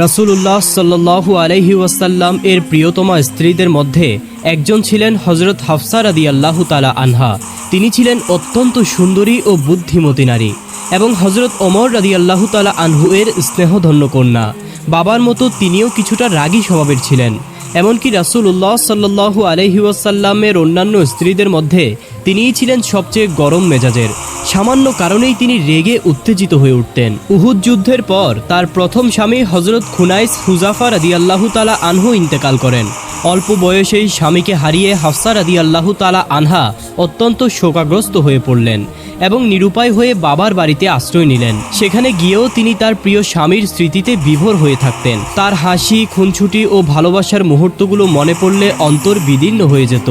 রাসূলুল্লাহ সাল্লাল্লাহু আলাইহি ওয়াসাল্লাম এর প্রিয়তমা স্ত্রীদের মধ্যে একজন ছিলেন হযরত হাফসা রাদিয়াল্লাহু তাআলা আনহা। তিনি ছিলেন অত্যন্ত সুন্দরী ও বুদ্ধিমতী নারী এবং হযরত ওমর রাদিয়াল্লাহু তাআলা আনহু এর স্নেহধন্য কন্যা। বাবার মতো তিনিও কিছুটা রাগী স্বভাবের ছিলেন। এমনকি রাসূলুল্লাহ সাল্লাল্লাহু আলাইহি ওয়াসাল্লামের অন্যান্য স্ত্রীদের মধ্যে তিনিই ছিলেন সবচেয়ে গরম মেজাজের। সামান্য কারণেই তিনি রেগে উত্তেজিত হয়ে উঠতেন। উহুদ যুদ্ধের পর তার প্রথম স্বামী হযরত খুনাইস হুজাফা রাদিয়াল্লাহু তাআলা আনহু ইন্তেকাল করেন। অল্প বয়সেই স্বামীকে হারিয়ে হাফসা রাদিয়াল্লাহু তাআলা আনহা অত্যন্ত শোকাগ্রস্ত হয়ে পড়লেন এবং নিরুপায় হয়ে বাবার বাড়িতে আশ্রয় নিলেন। সেখানে গিয়েও তিনি তার প্রিয় স্বামীর স্মৃতিতে বিভোর হয়ে থাকতেন। তার হাসি, খুনছুটি ও ভালোবাসার মুহূর্তগুলো মনে পড়লে অন্তর বিদীর্ণ হয়ে যেত।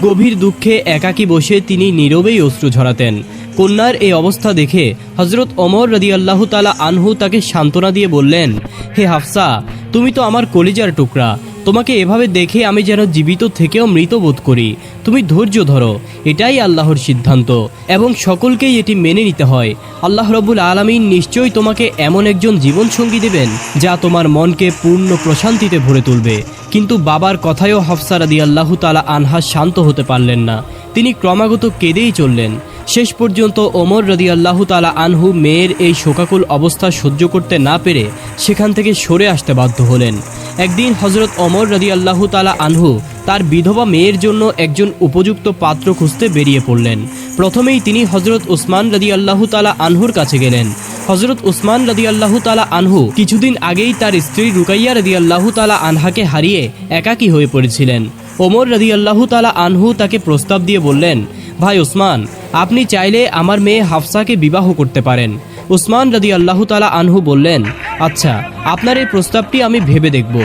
গভীর দুঃখে একাকী বসে তিনি নীরবেই অশ্রু ঝরাতেন। কন্যার এই অবস্থা দেখে হযরত ওমর রাদিয়াল্লাহু তাআলা আনহু তাকে সান্ত্বনা দিয়ে বললেন, হে হাফসা, তুমি তো আমার কলিজার টুকরা। তোমাকে এভাবে দেখে আমি যেন জীবিত থেকেও মৃত বোধ করি। তুমি ধৈর্য ধরো, এটাই আল্লাহর সিদ্ধান্ত এবং সকলকেই এটি মেনে নিতে হয়। আল্লাহ রব্বুল আলামিন নিশ্চয়ই তোমাকে এমন একজন জীবনসঙ্গী দেবেন যা তোমার মনকে পূর্ণ প্রশান্তিতে ভরে তুলবে। কিন্তু বাবার কথায়ও হাফসা রাদিয়াল্লাহু তাআলা আনহা শান্ত হতে পারলেন না। তিনি ক্রমাগত কেঁদেই চললেন। শেষ পর্যন্ত ওমর রাদিয়াল্লাহু তাআলা আনহু মেয়ের এই শোকাকুল অবস্থা সহ্য করতে না পেরে সেখান থেকে সরে আসতে বাধ্য হলেন। একদিন হযরত ওমর রাদিয়াল্লাহু তাআলা আনহু তার বিধবা মেয়ের জন্য একজন উপযুক্ত পাত্র খুঁজতে বেরিয়ে পড়লেন। প্রথমেই তিনি হযরত উসমান রাদিয়াল্লাহু তাআলা আনহুর কাছে গেলেন। হযরত উসমান রাদিয়াল্লাহু তাআলা আনহু কিছুদিন আগেই তার স্ত্রী রুকাইয়া রাদিয়াল্লাহু তাআলা আনহাকে হারিয়ে একাকী হয়ে পড়েছিলেন। ওমর রাদিয়াল্লাহু তাআলা আনহু তাকে প্রস্তাব দিয়ে বললেন, ভাই উসমান, আপনি চাইলে আমার মেয়ে হাফসাকে বিবাহ করতে পারেন। উসমান রাদিয়াল্লাহু তাআলা আনহু বললেন, আচ্ছা, আপনার এই প্রস্তাবটি আমি ভেবে দেখব।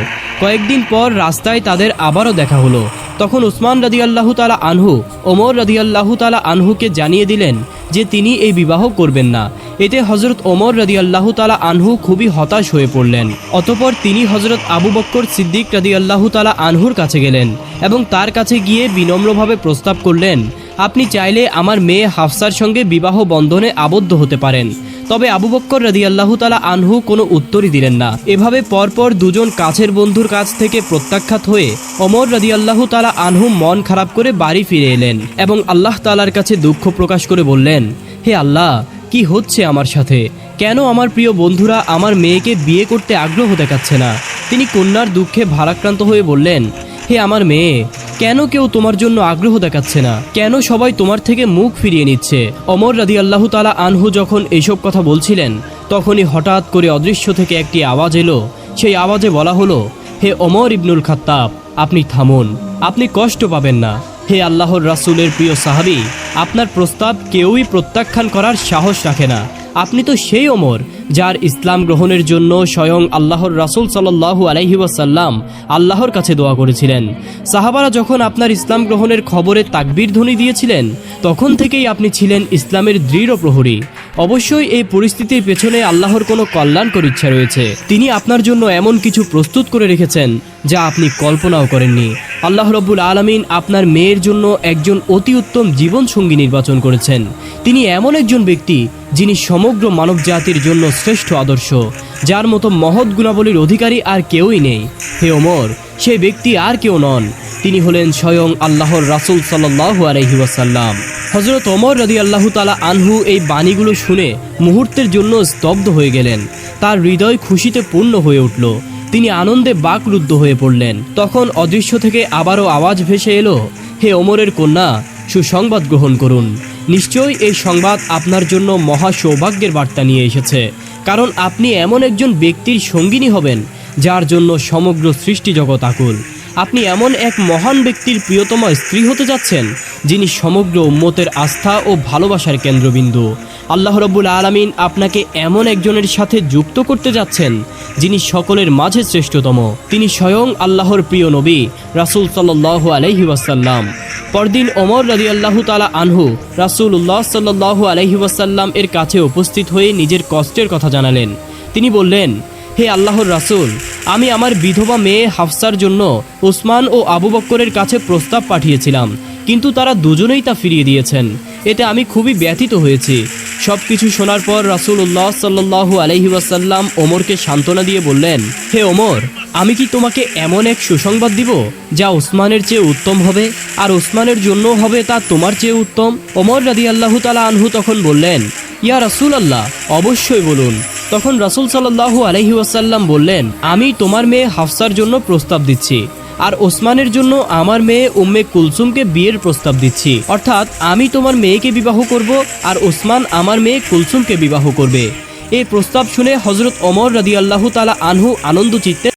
কয়েকদিন পর রাস্তায় তাদের আবারও দেখা হলো। তখন উসমান রাদিয়াল্লাহু তাআলা আনহু ওমর রাদিয়াল্লাহু তাআলা আনহুকে জানিয়ে দিলেন যে তিনি এই বিবাহ করবেন না। এতে হযরত ওমর রাদিয়াল্লাহু তাআলা আনহু খুবই হতাশ হয়ে পড়লেন। অতঃপর তিনি হযরত আবু বকর সিদ্দিক রাদিয়াল্লাহু তাআলা আনহুর কাছে গেলেন এবং তার কাছে গিয়ে বিনম্রভাবে প্রস্তাব করলেন, আপনি চাইলে আমার মেয়ে হাফসার সঙ্গে বিবাহ বন্ধনে আবদ্ধ হতে পারেন। তবে আবু বকর রাদিয়াল্লাহু তাআলা আনহু কোনো উত্তরই দিলেন না। এভাবে পরপর দুজন কাছের বন্ধুর কাছ থেকে প্রত্যাখ্যাত হয়ে ওমর রাদিয়াল্লাহু তাআলা আনহু মন খারাপ করে বাড়ি ফিরে এলেন এবং আল্লাহ তাআলার কাছে দুঃখ প্রকাশ করে বললেন, হে আল্লাহ, কি হচ্ছে আমার সাথে? কেন আমার প্রিয় বন্ধুরা আমার মেয়েকে বিয়ে করতে আগ্রহ দেখাচ্ছে না? তিনি কন্যার দুঃখে ভারাক্রান্ত হয়ে বললেন, হে আমার মেয়ে, কেন কেউ তোমার জন্য আগ্রহ দেখাচ্ছে না? কেন সবাই তোমার থেকে মুখ ফিরিয়ে নিচ্ছে? ওমর রাদিয়াল্লাহু তাআলা আনহু যখন এইসব কথা বলছিলেন, তখনই হঠাৎ করে অদৃশ্য থেকে একটি আওয়াজ এলো। সেই আওয়াজে বলা হলো, হে ওমর ইবনুল খাত্তাব, আপনি থামুন, আপনি কষ্ট পাবেন না। হে আল্লাহর রাসূলের প্রিয় সাহাবী, আপনার প্রস্তাব কেউই প্রত্যাখ্যান করার সাহস রাখে না। আপনি তো সেই ওমর যার ইসলাম গ্রহণের জন্য স্বয়ং আল্লাহর রাসূল সাল্লাল্লাহু আলাইহি ওয়াসাল্লাম আল্লাহর কাছে দোয়া করেছিলেন। সাহাবারা যখন আপনার ইসলাম গ্রহণের খবরে তাকবীর ধ্বনি দিয়েছিলেন, তখন থেকেই আপনি ছিলেন ইসলামের দৃঢ় প্রহরী। অবশ্যই এই পরিস্থিতির পেছনে আল্লাহর কোনো কল্যাণকর ইচ্ছা রয়েছে। তিনি আপনার জন্য এমন কিছু প্রস্তুত করে রেখেছেন যা আপনি কল্পনাও করেননি। আল্লাহ রব্বুল আলামিন আপনার মেয়ের জন্য একজন অতি উত্তম জীবনসঙ্গী নির্বাচন করেছেন। তিনি এমন একজন ব্যক্তি যিনি সমগ্র মানব জাতির জন্য শ্রেষ্ঠ আদর্শ, যার মতো মহৎ গুণাবলীর অধিকারী আর কেউই নেই। হে ওমর, সেই ব্যক্তি আর কেউ নন, তিনি হলেন স্বয়ং আল্লাহর রাসূল সাল্লাল্লাহু আলাইহি ওয়াসাল্লাম। হযরত ওমর রাদিয়াল্লাহু তাআলা আনহু এই বাণীগুলো শুনে মুহূর্তের জন্য স্তব্ধ হয়ে গেলেন। তার হৃদয় খুশিতে পূর্ণ হয়ে উঠল। তিনি আনন্দে বাকরুদ্ধ হয়ে পড়লেন। তখন অদৃশ্য থেকে আবারও আওয়াজ ভেসে এলো, হে ওমরের কন্যা, সুসংবাদ গ্রহণ করুন। নিশ্চয়ই এই সংবাদ আপনার জন্য মহা সৌভাগ্যের বার্তা নিয়ে এসেছে, কারণ আপনি এমন একজন ব্যক্তির সঙ্গিনী হবেন যার জন্য সমগ্র সৃষ্টি জগৎ আকুল। আপনি এমন এক মহান ব্যক্তির প্রিয়তমা স্ত্রী হতে যাচ্ছেন যিনি সমগ্র উম্মতের আস্থা ও ভালোবাসার কেন্দ্রবিন্দু। আল্লাহ রব্বুল আলামিন আপনাকে এমন একজনের সাথে যুক্ত করতে যাচ্ছেন যিনি সকলের মাঝে শ্রেষ্ঠতম। তিনি স্বয়ং আল্লাহর প্রিয় নবী রাসূল সাল্লাল্লাহু আলাইহি ওয়াসাল্লাম। পরদিন ওমর রাদিয়াল্লাহু তাআলা আনহু রাসূলুল্লাহ সাল্লাল্লাহু আলাইহি ওয়াসাল্লাম এর কাছে উপস্থিত হয়ে নিজের কষ্টের কথা জানালেন। তিনি বললেন, হে আল্লাহর রাসূল, আমি আমার বিধবা মেয়ে হাফসার জন্য উসমান ও আবু বকরের কাছে প্রস্তাব পাঠিয়েছিলাম, কিন্তু তারা দুজনেই তা ফিরিয়ে দিয়েছেন। এতে আমি খুবই ব্যথিত হয়েছি। সব কিছু শোনার পর রাসূলুল্লাহ সাল্লাল্লাহু আলাইহি ওয়াসাল্লাম ওমরকে সান্ত্বনা দিয়ে বললেন, হে ওমর, আমি কি তোমাকে এমন এক সুসংবাদ দিব যা ওসমানের চেয়ে উত্তম হবে, আর ওসমানের জন্য হবে তা তোমার চেয়ে উত্তম? ওমর রাদিয়াল্লাহু তাআলা আনহু তখন বললেন, ইয়া রাসূলুল্লাহ, অবশ্যই বলুন। তখন রাসূল সাল্লাল্লাহু আলাইহি ওয়াসাল্লাম বললেন, আমি তোমার মেয়ে হাফসার জন্য প্রস্তাব দিচ্ছি, আর ওসমানের জন্য আমার মেয়ে উম্মে কুলসুমকে বিয়ের প্রস্তাব দিচ্ছি। অর্থাৎ আমি তোমার মেয়েকে বিবাহ করব, আর ওসমান আমার মেয়ে কুলসুমকে বিবাহ করবে। এই প্রস্তাব শুনে হযরত ওমর রাদিয়াল্লাহু তাআলা আনহু আনন্দ চিত্তে